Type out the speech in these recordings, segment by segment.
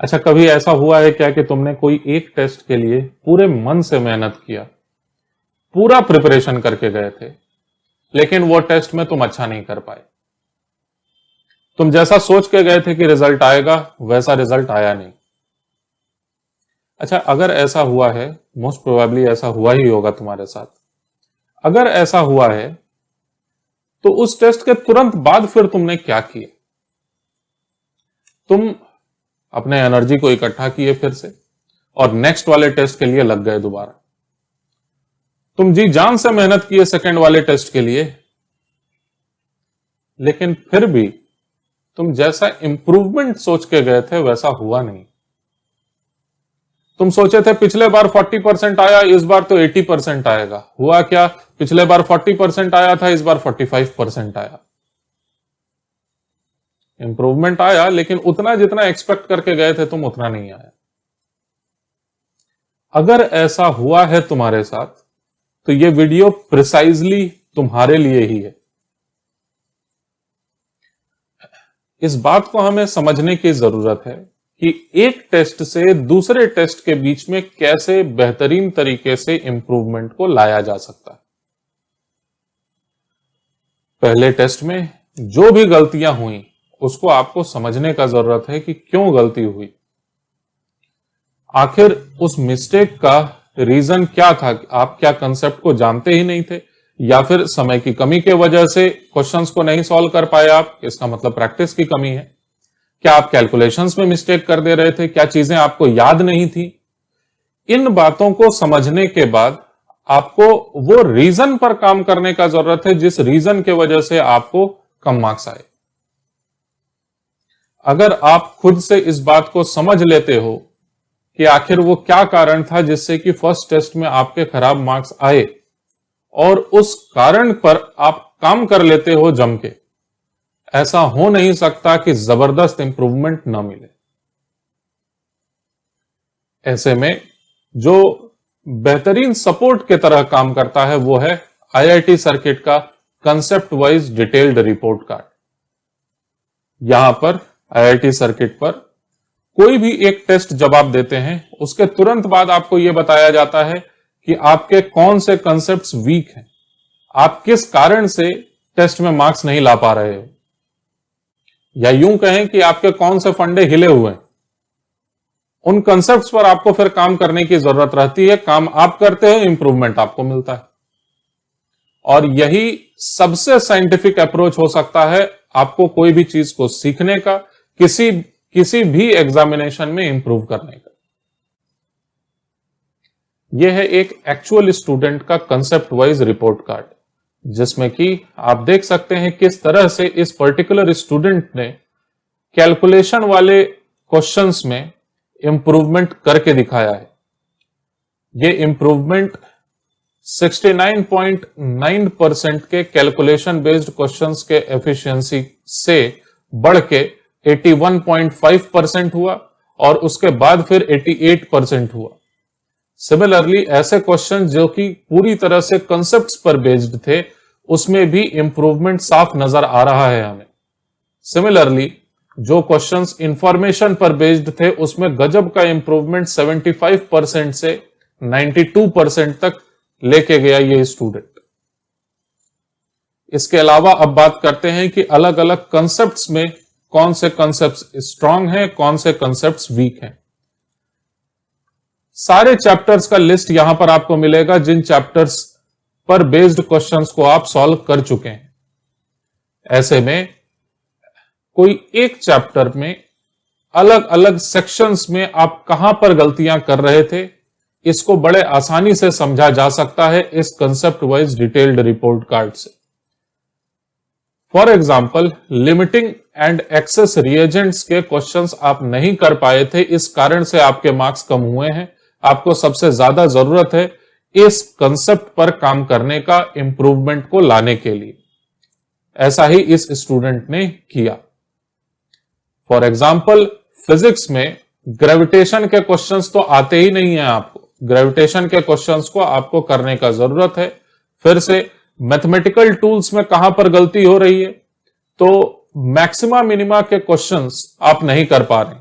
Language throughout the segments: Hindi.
अच्छा, कभी ऐसा हुआ है क्या कि तुमने कोई एक टेस्ट के लिए पूरे मन से मेहनत किया, पूरा प्रिपरेशन करके गए थे, लेकिन वो टेस्ट में तुम अच्छा नहीं कर पाए? तुम जैसा सोच के गए थे कि रिजल्ट आएगा, वैसा रिजल्ट आया नहीं। अच्छा, अगर ऐसा हुआ है, मोस्ट प्रोबेबली ऐसा हुआ ही होगा तुम्हारे साथ। अगर ऐसा हुआ है तो उस टेस्ट के तुरंत बाद फिर तुमने क्या किया? तुम अपने एनर्जी को इकट्ठा किए फिर से और नेक्स्ट वाले टेस्ट के लिए लग गए दोबारा। तुम जी जान से मेहनत किए सेकंड वाले टेस्ट के लिए, लेकिन फिर भी तुम जैसा इंप्रूवमेंट सोच के गए थे वैसा हुआ नहीं। तुम सोचे थे पिछले बार 40% आया, इस बार तो 80% आएगा। हुआ क्या? पिछले बार 40% आया था, इस बार 45% आया। इंप्रूवमेंट आया, लेकिन उतना जितना एक्सपेक्ट करके गए थे तुम, उतना नहीं आया। अगर ऐसा हुआ है तुम्हारे साथ, तो यह वीडियो प्रिसाइजली तुम्हारे लिए ही है। इस बात को हमें समझने की जरूरत है कि एक टेस्ट से दूसरे टेस्ट के बीच में कैसे बेहतरीन तरीके से इंप्रूवमेंट को लाया जा सकता है। पहले टेस्ट में जो भी गलतियां हुई उसको आपको समझने का जरूरत है कि क्यों गलती हुई, आखिर उस मिस्टेक का रीजन क्या था। आप क्या कंसेप्ट को जानते ही नहीं थे, या फिर समय की कमी के वजह से क्वेश्चंस को नहीं सॉल्व कर पाए आप? इसका मतलब प्रैक्टिस की कमी है। क्या आप कैलकुलेशंस में मिस्टेक कर दे रहे थे? क्या चीजें आपको याद नहीं थी? इन बातों को समझने के बाद आपको वो रीजन पर काम करने का जरूरत है जिस रीजन के वजह से आपको कम मार्क्स आए। अगर आप खुद से इस बात को समझ लेते हो कि आखिर वो क्या कारण था जिससे कि फर्स्ट टेस्ट में आपके खराब मार्क्स आए, और उस कारण पर आप काम कर लेते हो जम के, ऐसा हो नहीं सकता कि जबरदस्त इंप्रूवमेंट ना मिले। ऐसे में जो बेहतरीन सपोर्ट की तरह काम करता है वो है आईआईटी सर्किट का concept wise detailed report card. यहां पर आईआईटी सर्किट पर कोई भी एक टेस्ट जब आप देते हैं, उसके तुरंत बाद आपको यह बताया जाता है कि आपके कौन से कंसेप्ट्स वीक हैं, आप किस कारण से टेस्ट में मार्क्स नहीं ला पा रहे हो, या यूं कहें कि आपके कौन से फंडे हिले हुए हैं। उन कंसेप्ट्स पर आपको फिर काम करने की जरूरत रहती है। काम आप करते हो, इंप्रूवमेंट आपको मिलता है। और यही सबसे साइंटिफिक अप्रोच हो सकता है आपको कोई भी चीज को सीखने का, किसी भी एग्जामिनेशन में इंप्रूव करने का। यह है एक एक्चुअल स्टूडेंट का कंसेप्ट वाइज रिपोर्ट कार्ड, जिसमें कि आप देख सकते हैं किस तरह से इस पर्टिकुलर स्टूडेंट ने कैलकुलेशन वाले क्वेश्चंस में इंप्रूवमेंट करके दिखाया है। यह इंप्रूवमेंट 69.9% के कैलकुलेशन बेस्ड क्वेश्चंस के एफिशिएंसी से बढ़ के 81.5% हुआ, और उसके बाद फिर 88% हुआ। सिमिलरली ऐसे क्वेश्चन जो कि पूरी तरह से कंसेप्ट्स पर बेस्ड थे, उसमें भी इंप्रूवमेंट साफ नजर आ रहा है हमें। सिमिलरली जो क्वेश्चंस इंफॉर्मेशन पर बेस्ड थे, उसमें गजब का इंप्रूवमेंट 75% से 92% तक लेके गया ये स्टूडेंट। इसके अलावा अब बात करते हैं कि अलग अलग कंसेप्ट्स में कौन से कंसेप्ट्स स्ट्रांग हैं, कौन से कंसेप्ट्स वीक हैं। सारे चैप्टर्स का लिस्ट यहां पर आपको मिलेगा, जिन चैप्टर्स पर बेस्ड क्वेश्चंस को आप सॉल्व कर चुके हैं। ऐसे में कोई एक चैप्टर में अलग अलग सेक्शंस में आप कहां पर गलतियां कर रहे थे, इसको बड़े आसानी से समझा जा सकता है इस concept wise detailed report card से। For example, limiting and excess reagents के क्वेश्चंस आप नहीं कर पाए थे, इस कारण से आपके मार्क्स कम हुए हैं। आपको सबसे ज्यादा जरूरत है इस कंसेप्ट पर काम करने का, इंप्रूवमेंट को लाने के लिए। ऐसा ही इस स्टूडेंट ने किया। फॉर एग्जाम्पल, फिजिक्स में ग्रेविटेशन के क्वेश्चंस तो आते ही नहीं है आपको। ग्रेविटेशन के क्वेश्चंस को आपको करने का जरूरत है। फिर से मैथमेटिकल टूल्स में कहां पर गलती हो रही है, तो मैक्सिमा मिनिमा के क्वेश्चंस आप नहीं कर पा रहे।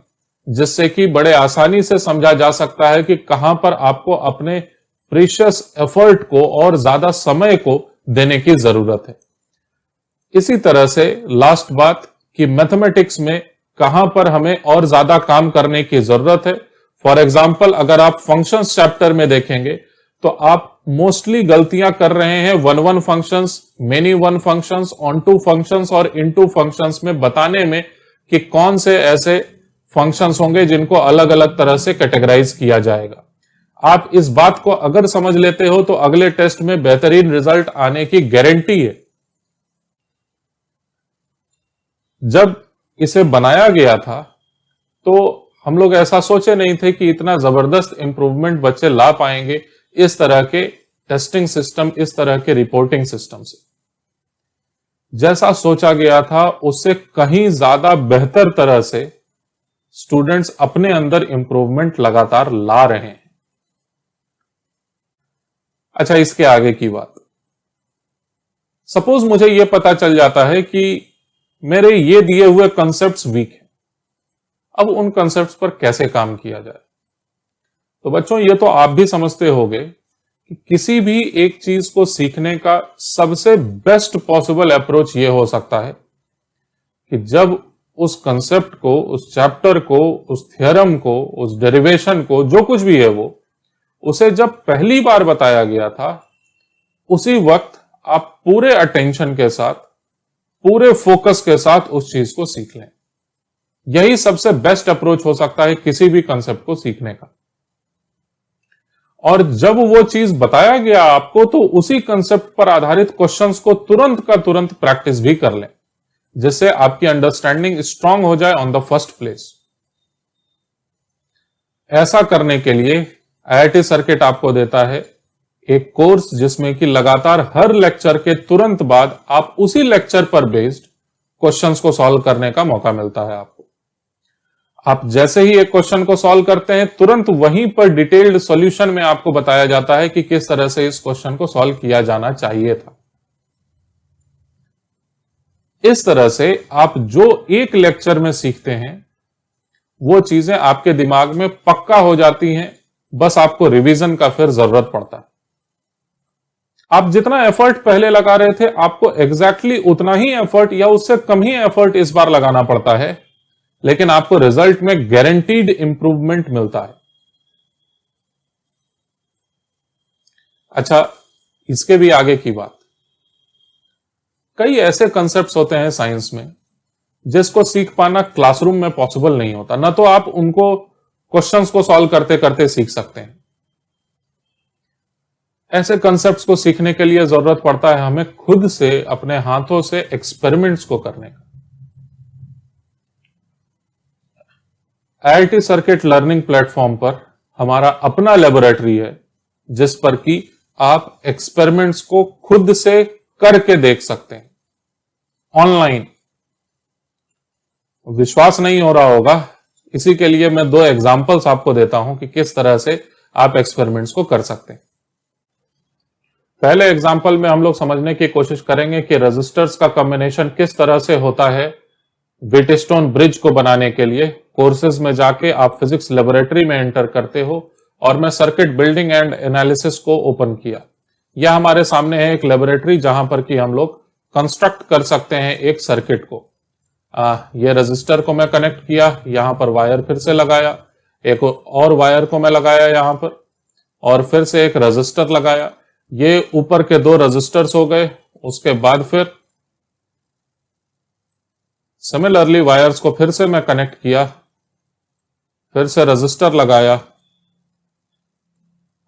जिससे कि बड़े आसानी से समझा जा सकता है कि कहां पर आपको अपने प्रीशियस एफर्ट को और ज्यादा समय को देने की जरूरत है। इसी तरह से लास्ट बात कि मैथमेटिक्स में कहां पर हमें और ज्यादा काम करने की जरूरत है। फॉर एग्जाम्पल, अगर आप फंक्शंस चैप्टर में देखेंगे तो आप मोस्टली गलतियां कर रहे हैं one functions, many one functions, onto functions और इन टू फंक्शंस में बताने में कि कौन से ऐसे फंक्शंस होंगे जिनको अलग अलग तरह से कैटेगराइज किया जाएगा। आप इस बात को अगर समझ लेते हो तो अगले टेस्ट में बेहतरीन रिजल्ट आने की गारंटी है। जब इसे बनाया गया था तो हम लोग ऐसा सोचे नहीं थे कि इतना जबरदस्त इंप्रूवमेंट बच्चे ला पाएंगे इस तरह के टेस्टिंग सिस्टम, इस तरह के रिपोर्टिंग सिस्टम से। जैसा सोचा गया था उससे कहीं ज्यादा बेहतर तरह से स्टूडेंट्स अपने अंदर इंप्रूवमेंट लगातार ला रहे हैं। अच्छा, इसके आगे की बात, सपोज मुझे यह पता चल जाता है कि मेरे ये दिए हुए कॉन्सेप्ट्स वीक हैं, अब उन कॉन्सेप्ट्स पर कैसे काम किया जाए। तो बच्चों, ये तो आप भी समझते होंगे कि किसी भी एक चीज को सीखने का सबसे बेस्ट पॉसिबल अप्रोच ये हो सकता है कि जब उस कंसेप्ट को, उस चैप्टर को, उस थ्योरम को, उस डेरिवेशन को, जो कुछ भी है वो, उसे जब पहली बार बताया गया था उसी वक्त आप पूरे अटेंशन के साथ, पूरे फोकस के साथ उस चीज को सीख लें। यही सबसे बेस्ट अप्रोच हो सकता है किसी भी कंसेप्ट को सीखने का। और जब वो चीज बताया गया आपको तो उसी कंसेप्ट पर आधारित क्वेश्चंस को तुरंत का तुरंत प्रैक्टिस भी कर लें, जिससे आपकी अंडरस्टैंडिंग स्ट्रांग हो जाए ऑन द फर्स्ट प्लेस। ऐसा करने के लिए आईआईटी सर्किट आपको देता है एक कोर्स जिसमें कि लगातार हर लेक्चर के तुरंत बाद आप उसी लेक्चर पर बेस्ड क्वेश्चंस को सॉल्व करने का मौका मिलता है आपको। आप जैसे ही एक क्वेश्चन को सॉल्व करते हैं तुरंत वहीं पर डिटेल्ड सॉल्यूशन में आपको बताया जाता है कि किस तरह से इस क्वेश्चन को सॉल्व किया जाना चाहिए था। इस तरह से आप जो एक लेक्चर में सीखते हैं वो चीजें आपके दिमाग में पक्का हो जाती हैं, बस आपको रिवीजन का फिर जरूरत पड़ता है। आप जितना एफर्ट पहले लगा रहे थे आपको एग्जैक्टली उतना ही एफर्ट या उससे कम ही एफर्ट इस बार लगाना पड़ता है, लेकिन आपको रिजल्ट में गारंटीड इंप्रूवमेंट मिलता है। अच्छा, इसके भी आगे की बात, कई ऐसे कॉन्सेप्ट्स होते हैं साइंस में जिसको सीख पाना क्लासरूम में पॉसिबल नहीं होता, ना तो आप उनको क्वेश्चंस को सॉल्व करते करते सीख सकते हैं। ऐसे कॉन्सेप्ट्स को सीखने के लिए जरूरत पड़ता है हमें खुद से अपने हाथों से एक्सपेरिमेंट्स को करने का। आईआईटी सर्किट लर्निंग प्लेटफॉर्म पर हमारा अपना लेबोरेटरी है जिस पर कि आप एक्सपेरिमेंट्स को खुद से करके देख सकते हैं ऑनलाइन। विश्वास नहीं हो रहा होगा, इसी के लिए मैं 2 एग्जांपल्स आपको देता हूं कि किस तरह से आप एक्सपेरिमेंट्स को कर सकते हैं। पहले एग्जांपल में हम लोग समझने की कोशिश करेंगे कि रेजिस्टर्स का कॉम्बिनेशन किस तरह से होता है व्हीटस्टोन ब्रिज को बनाने के लिए। कोर्सेज में जाके आप फिजिक्स लेबोरेटरी में एंटर करते हो और मैं सर्किट बिल्डिंग एंड एनालिसिस को ओपन किया। यह हमारे सामने है एक लेबोरेटरी जहां पर कि हम लोग कंस्ट्रक्ट कर सकते हैं एक सर्किट को। ये रजिस्टर को मैं कनेक्ट किया, यहां पर वायर फिर से लगाया, एक और वायर को मैं लगाया यहां पर, और फिर से एक रजिस्टर लगाया। ये ऊपर के 2 रजिस्टर्स हो गए। उसके बाद फिर सिमिलरली वायर्स को फिर से मैं कनेक्ट किया, फिर से रजिस्टर लगाया।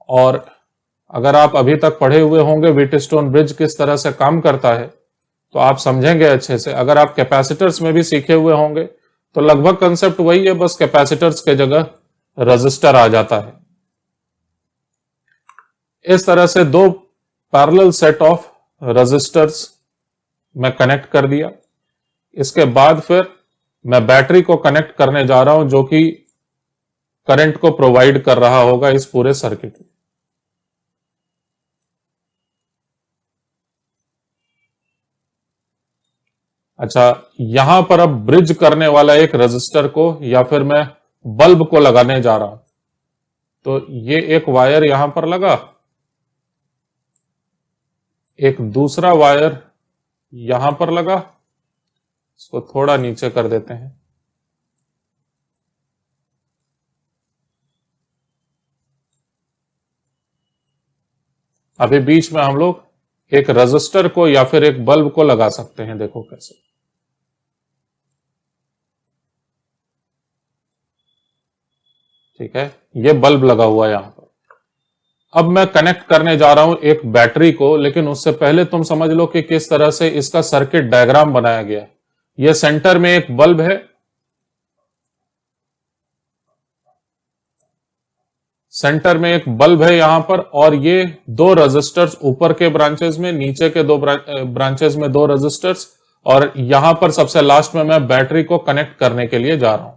और अगर आप अभी तक पढ़े हुए होंगे व्हीटस्टोन ब्रिज किस तरह से काम करता है तो आप समझेंगे अच्छे से। अगर आप कैपेसिटर्स में भी सीखे हुए होंगे तो लगभग कंसेप्ट वही है, बस कैपेसिटर्स के जगह रजिस्टर आ जाता है। इस तरह से 2 पैरेलल सेट ऑफ रजिस्टर्स मैं कनेक्ट कर दिया। इसके बाद फिर मैं बैटरी को कनेक्ट करने जा रहा हूं जो कि करंट को प्रोवाइड कर रहा होगा इस पूरे सर्किट में। अच्छा, यहां पर अब ब्रिज करने वाला एक रजिस्टर को, या फिर मैं बल्ब को लगाने जा रहा हूं, तो ये एक वायर यहां पर लगा, एक दूसरा वायर यहां पर लगा, इसको थोड़ा नीचे कर देते हैं। अभी बीच में हम लोग एक रजिस्टर को या फिर एक बल्ब को लगा सकते हैं, देखो कैसे। ठीक है, ये बल्ब लगा हुआ है यहां पर। अब मैं कनेक्ट करने जा रहा हूं एक बैटरी को, लेकिन उससे पहले तुम समझ लो कि किस तरह से इसका सर्किट डायग्राम बनाया गया। ये सेंटर में एक बल्ब है, सेंटर में एक बल्ब है यहां पर, और ये दो रजिस्टर्स ऊपर के ब्रांचेस में, नीचे के दो ब्रांचेस में दो रजिस्टर्स, और यहां पर सबसे लास्ट में मैं बैटरी को कनेक्ट करने के लिए जा रहा हूं।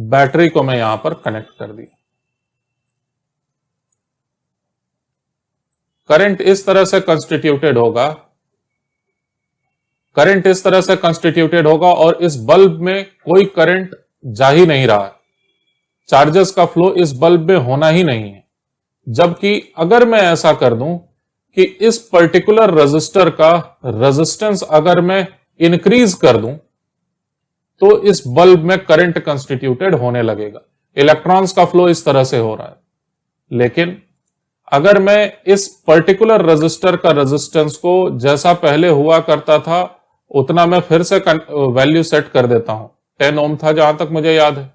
बैटरी को मैं यहां पर कनेक्ट कर दिया। करंट इस तरह से कंस्टिट्यूटेड होगा, करंट इस तरह से कंस्टिट्यूटेड होगा, और इस बल्ब में कोई करंट जा ही नहीं रहा है, चार्जेस का फ्लो इस बल्ब में होना ही नहीं है। जबकि अगर मैं ऐसा कर दूं कि इस पर्टिकुलर रजिस्टर का रेजिस्टेंस अगर मैं इंक्रीज कर दूं, तो इस बल्ब में करंट कंस्टिट्यूटेड होने लगेगा, इलेक्ट्रॉन्स का फ्लो इस तरह से हो रहा है। लेकिन अगर मैं इस पर्टिकुलर रजिस्टर का रेजिस्टेंस को जैसा पहले हुआ करता था उतना मैं फिर से वैल्यू सेट कर देता हूं, 10 ओम था जहां तक मुझे याद है,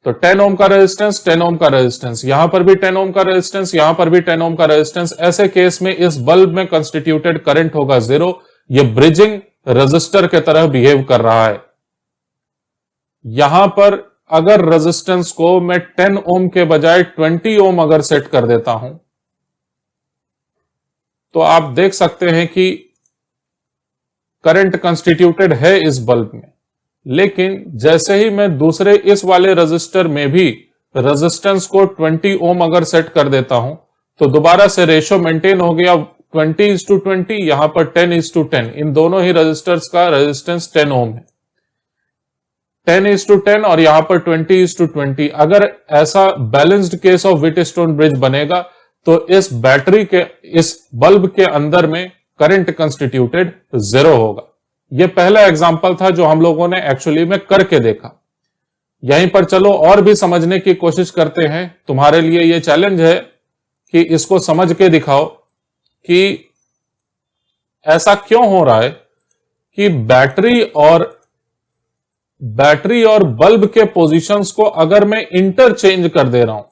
तो 10 ओम का रेजिस्टेंस, 10 ओम का रेजिस्टेंस, यहां पर भी 10 ओम का रेजिस्टेंस, यहां पर भी 10 ओम का रेजिस्टेंस। ऐसे केस में इस बल्ब में कंस्टिट्यूटेड करंट होगा 0। ये ब्रिजिंग रेजिस्टर के तरह बिहेव कर रहा है। यहां पर अगर रेजिस्टेंस को मैं 10 ओम के बजाय 20 ओम अगर सेट कर देता हूं, तो आप देख सकते हैं कि करंट कंस्टिट्यूटेड है इस बल्ब में। लेकिन जैसे ही मैं दूसरे इस वाले रजिस्टर में भी रेजिस्टेंस को 20 ओम अगर सेट कर देता हूं, तो दोबारा से रेशियो मेंटेन हो गया 20:20, यहां पर 10:10। इन दोनों ही रजिस्टर्स का रेजिस्टेंस 10 ओम है, 10:10, और यहां पर 20:20। अगर ऐसा balanced case of Wheatstone bridge बनेगा, तो इस बैटरी के, इस बल्ब के अंदर में करंट कंस्टिट्यूटेड 0 होगा। यह पहला एग्जांपल था जो हम लोगों ने एक्चुअली में करके देखा। यहीं पर चलो और भी समझने की कोशिश करते हैं। तुम्हारे लिए यह चैलेंज है कि इसको समझ के दिखाओ कि ऐसा क्यों हो रहा है कि बैटरी और बल्ब के पोजीशंस को अगर मैं इंटरचेंज कर दे रहा हूं,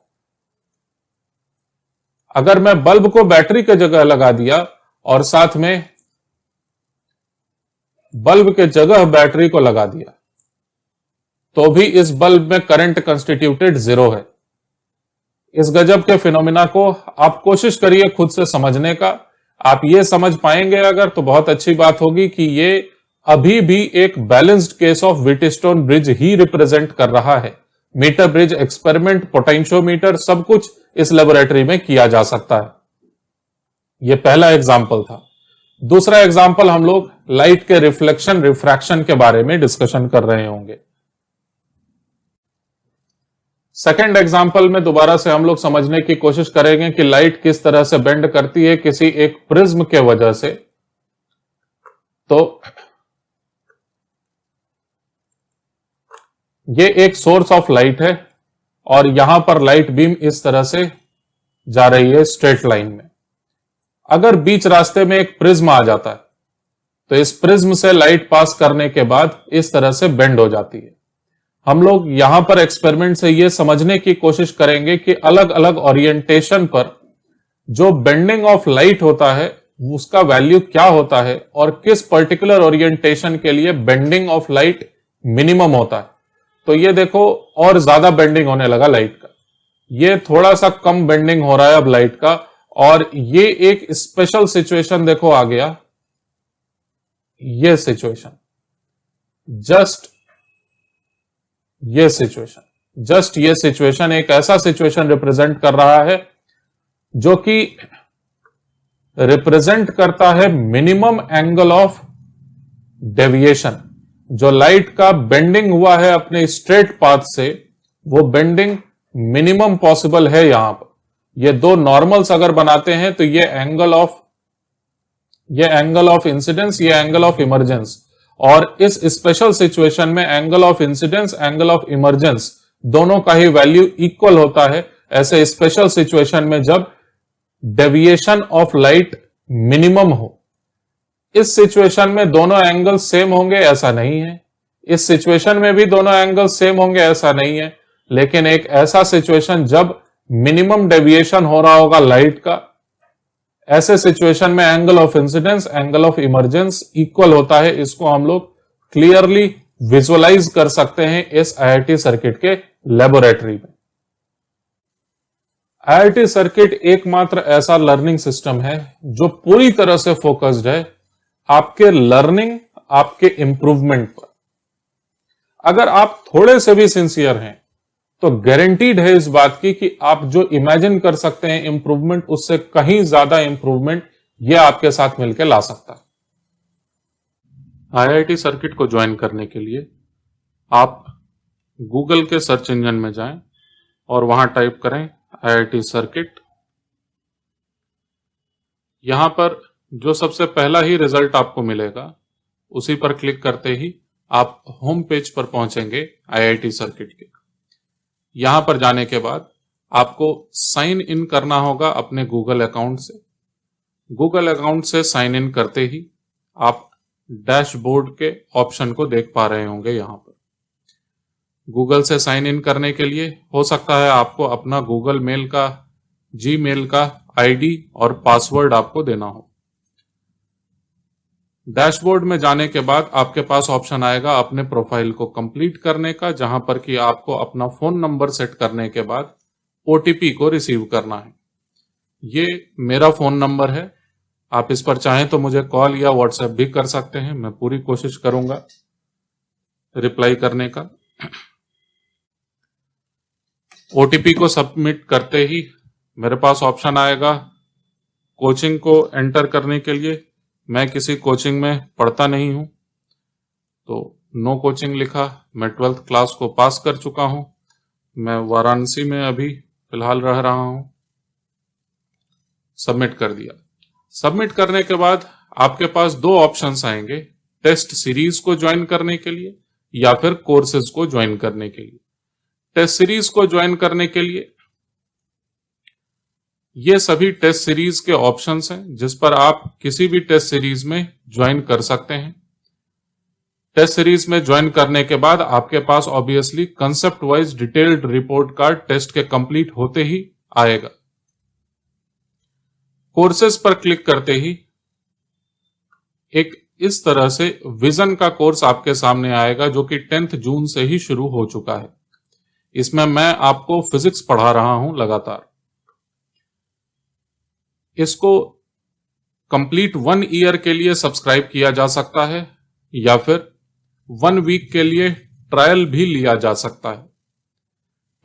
अगर मैं बल्ब को बैटरी की जगह लगा दिया और साथ में बल्ब के जगह बैटरी को लगा दिया, तो भी इस बल्ब में करंट कंस्टिट्यूटेड 0 है। इस गजब के फिनोमिना को आप कोशिश करिए खुद से समझने का। आप ये समझ पाएंगे अगर, तो बहुत अच्छी बात होगी कि ये अभी भी एक balanced case of Wheatstone bridge he represent कर रहा है। मीटर ब्रिज एक्सपेरिमेंट, पोटेंशियोमीटर, सब कुछ इस लेबोरेटरी में किया जा सकता है। यह पहला एग्जाम्पल था। दूसरा एग्जाम्पल हम लोग लाइट के रिफ्लेक्शन रिफ्रैक्शन के बारे में डिस्कशन कर रहे होंगे। सेकेंड एग्जाम्पल में दोबारा से हम लोग समझने की कोशिश करेंगे कि लाइट किस तरह से बेंड करती है किसी एक प्रिज्म के वजह से। तो ये एक सोर्स ऑफ लाइट है और यहां पर लाइट बीम इस तरह से जा रही है स्ट्रेट लाइन में। अगर बीच रास्ते में एक प्रिज्म आ जाता है तो इस प्रिज्म से लाइट पास करने के बाद इस तरह से बेंड हो जाती है। हम लोग यहां पर एक्सपेरिमेंट से यह समझने की कोशिश करेंगे कि अलग अलग ओरिएंटेशन पर जो बेंडिंग ऑफ लाइट होता है उसका वैल्यू क्या होता है और किस पर्टिकुलर ओरिएंटेशन के लिए बेंडिंग ऑफ लाइट मिनिमम होता है। तो ये देखो और ज्यादा बेंडिंग होने लगा लाइट का, ये थोड़ा सा कम बेंडिंग हो रहा है अब लाइट का। और ये एक स्पेशल सिचुएशन देखो आ गया, ये सिचुएशन, जस्ट ये सिचुएशन एक ऐसा सिचुएशन रिप्रेजेंट कर रहा है जो कि रिप्रेजेंट करता है मिनिमम एंगल ऑफ डेविएशन। जो लाइट का बेंडिंग हुआ है अपने स्ट्रेट पाथ से, वो बेंडिंग मिनिमम पॉसिबल है यहां पर। ये दो नॉर्मल्स अगर बनाते हैं तो ये एंगल ऑफ इंसिडेंस, ये एंगल ऑफ इमर्जेंस, और इस स्पेशल सिचुएशन में angle of incidence, angle of emergence दोनों का ही वैल्यू इक्वल होता है। ऐसे स्पेशल सिचुएशन में जब डेविएशन ऑफ लाइट मिनिमम हो। इस सिचुएशन में दोनों एंगल सेम होंगे ऐसा नहीं है, इस सिचुएशन में भी दोनों एंगल सेम होंगे ऐसा नहीं है, लेकिन एक ऐसा सिचुएशन जब मिनिमम डेविएशन हो रहा होगा लाइट का, ऐसे सिचुएशन में angle of incidence, angle of emergence equal होता है। इसको हम लोग क्लियरली विजुअलाइज कर सकते हैं इस आईआईटी सर्किट के लेबोरेटरी में। आईआईटी सर्किट एकमात्र ऐसा लर्निंग सिस्टम है जो पूरी तरह से फोकस्ड है आपके लर्निंग, आपके इंप्रूवमेंट पर। अगर आप थोड़े से भी सिंसियर हैं तो गारंटीड है इस बात की कि आप जो इमेजिन कर सकते हैं इंप्रूवमेंट, उससे कहीं ज्यादा इंप्रूवमेंट यह आपके साथ मिलकर ला सकता है। आईआईटी सर्किट को ज्वाइन करने के लिए आप गूगल के सर्च इंजन में जाएं और वहां टाइप करें आईआईटी सर्किट। यहां पर जो सबसे पहला ही रिजल्ट आपको मिलेगा उसी पर क्लिक करते ही आप होम पेज पर पहुंचेंगे आईआईटी सर्किट के। यहां पर जाने के बाद आपको साइन इन करना होगा अपने गूगल अकाउंट से। गूगल अकाउंट से साइन इन करते ही आप डैशबोर्ड के ऑप्शन को देख पा रहे होंगे। यहां पर गूगल से साइन इन करने के लिए हो सकता है आपको अपना गूगल मेल का, जीमेल का आईडी और पासवर्ड आपको देना हो। डैशबोर्ड में जाने के बाद आपके पास ऑप्शन आएगा अपने प्रोफाइल को कंप्लीट करने का, जहां पर कि आपको अपना फोन नंबर सेट करने के बाद ओटीपी को रिसीव करना है। ये मेरा फोन नंबर है, आप इस पर चाहें तो मुझे कॉल या व्हाट्सएप भी कर सकते हैं। मैं पूरी कोशिश करूंगा रिप्लाई करने का। ओटीपी को सबमिट करते ही मेरे पास ऑप्शन आएगा कोचिंग को एंटर करने के लिए। मैं किसी कोचिंग में पढ़ता नहीं हूं तो नो कोचिंग लिखा। मैं 12th क्लास को पास कर चुका हूं। मैं वाराणसी में अभी फिलहाल रह रहा हूं। सबमिट कर दिया। सबमिट करने के बाद आपके पास दो ऑप्शंस आएंगे, टेस्ट सीरीज को ज्वाइन करने के लिए या फिर कोर्सेज को ज्वाइन करने के लिए। टेस्ट सीरीज को ज्वाइन करने के लिए ये सभी टेस्ट सीरीज के ऑप्शंस हैं जिस पर आप किसी भी टेस्ट सीरीज में ज्वाइन कर सकते हैं। टेस्ट सीरीज में ज्वाइन करने के बाद आपके पास obviously concept wise detailed report card test के कंप्लीट होते ही आएगा। कोर्सेज पर क्लिक करते ही एक इस तरह से विजन का कोर्स आपके सामने आएगा जो कि 10th जून से ही शुरू हो चुका है। इसमें मैं आपको फिजिक्स पढ़ा रहा हूं लगातार। इसको कंप्लीट 1 ईयर के लिए सब्सक्राइब किया जा सकता है या फिर 1 वीक के लिए ट्रायल भी लिया जा सकता है।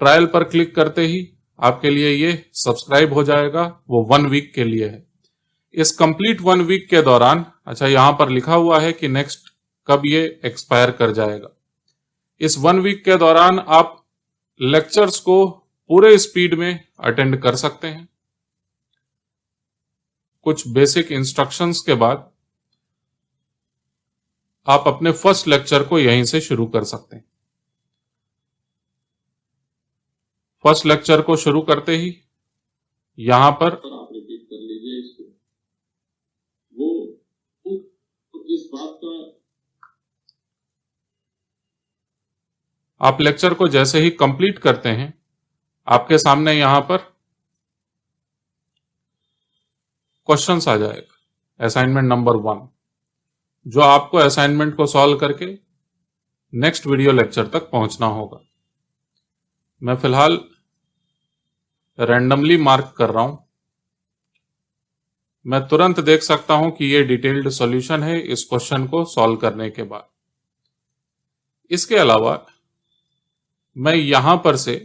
ट्रायल पर क्लिक करते ही आपके लिए ये सब्सक्राइब हो जाएगा, वो 1 वीक के लिए है। इस कंप्लीट 1 वीक के दौरान, अच्छा यहां पर लिखा हुआ है कि नेक्स्ट कब ये एक्सपायर कर जाएगा। इस 1 वीक के दौरान आप लेक्चर्स को पूरे स्पीड में अटेंड कर सकते हैं। कुछ बेसिक इंस्ट्रक्शंस के बाद आप अपने फर्स्ट लेक्चर को यहीं से शुरू कर सकते हैं। फर्स्ट लेक्चर को शुरू करते ही यहां पर आप रिपीट कर लीजिए इसको। वो इस बात का आप लेक्चर को जैसे ही कंप्लीट करते हैं आपके सामने यहां पर क्वेश्चंस आ जाएगा असाइनमेंट नंबर 1, जो आपको असाइनमेंट को सॉल्व करके नेक्स्ट वीडियो लेक्चर तक पहुंचना होगा। मैं फिलहाल रैंडमली मार्क कर रहा हूं। मैं तुरंत देख सकता हूं कि यह डिटेल्ड सॉल्यूशन है इस क्वेश्चन को सॉल्व करने के बाद। इसके अलावा मैं यहां पर से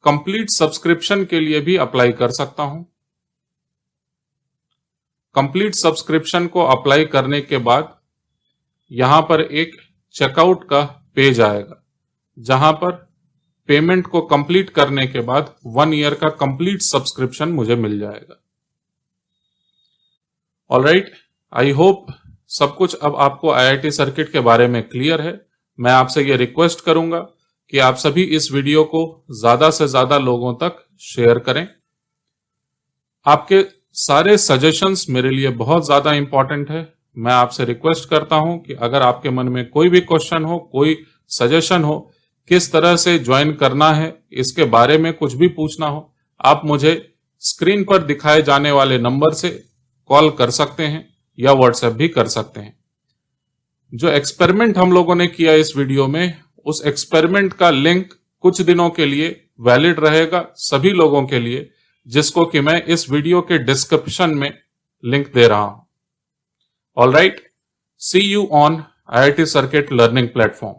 कंप्लीट सब्सक्रिप्शन के लिए भी अप्लाई कर सकता हूं। कंप्लीट सब्सक्रिप्शन को अप्लाई करने के बाद यहां पर एक चेकआउट का पेज आएगा, जहां पर पेमेंट को कंप्लीट करने के बाद 1 ईयर का कंप्लीट सब्सक्रिप्शन मुझे मिल जाएगा। ऑलराइट, आई होप सब कुछ अब आपको IIT सर्किट के बारे में क्लियर है। मैं आपसे ये रिक्वेस्ट करूंगा कि आप सभी इस वीडियो को ज्यादा से ज्यादा लोगों तक शेयर करें। आपके सारे सजेशंस मेरे लिए बहुत ज्यादा इंपॉर्टेंट है। मैं आपसे रिक्वेस्ट करता हूं कि अगर आपके मन में कोई भी क्वेश्चन हो, कोई सजेशन हो, किस तरह से ज्वाइन करना है, इसके बारे में कुछ भी पूछना हो, आप मुझे स्क्रीन पर दिखाए जाने वाले नंबर से कॉल कर सकते हैं या व्हाट्सएप भी कर सकते हैं। जो एक्सपेरिमेंट हम लोगों ने किया इस वीडियो में, उस एक्सपेरिमेंट का लिंक कुछ दिनों के लिए वैलिड रहेगा सभी लोगों के लिए, जिसको कि मैं इस वीडियो के डिस्क्रिप्शन में लिंक दे रहा हूं। Alright, see you on IIT circuit learning platform.